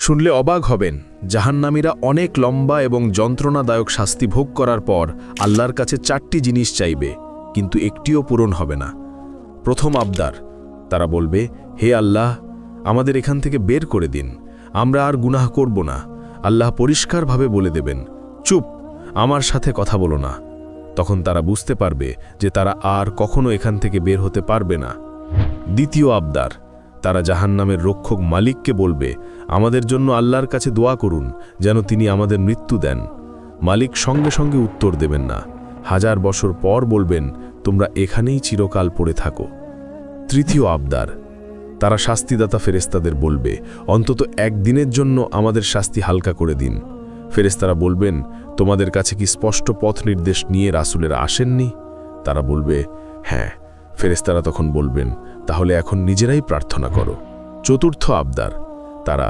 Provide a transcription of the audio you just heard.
শুনলে অবাক হবেন, জাহান্নামীরা অনেক লম্বা এবং যন্ত্রণাদায়ক শাস্তি ভোগ করার পর আল্লাহর কাছে 4টি জিনিস চাইবে, কিন্তু একটিও পূরণ হবে না। প্রথম আবদার, তারা বলবে, হে আল্লাহ, আমাদের এখান থেকে বের করে দিন, আমরা আর গুনাহ করব না। আল্লাহ পরিষ্কারভাবে বলে দেবেন, চুপ, আমার সাথে কথা বলো না। তখন তারা বুঝতে পারবে যে তারা আর কখনো এখান থেকে বের হতে পারবে না। দ্বিতীয় আবদার, তারা জাহান্নামের রক্ষক মালিককে বলবে, আমাদের জন্য আল্লাহর কাছে দোয়া করুন যেন তিনি আমাদের মৃত্যু দেন। মালিক সঙ্গে সঙ্গে উত্তর দেবেন না, 1000 বছর পর বলবেন, তোমরা এখানেই চিরকাল পড়ে থাকো। তৃতীয় আবদার, তারা শাস্তিদাতা ফেরেশতাদের বলবে, অন্তত একদিনের জন্য আমাদের শাস্তি হালকা করে দিন। ফেরেশতারা বলবেন, তোমাদের কাছে কি স্পষ্ট পথ নির্দেশ নিয়ে রাসূলেরা আসেননি? তারা বলবে, হ্যাঁ। ফেরেশতারা তখন বলবেন, তাহলে এখন নিজেরাই প্রার্থনা করো। চতুর্থ আবদার, তারা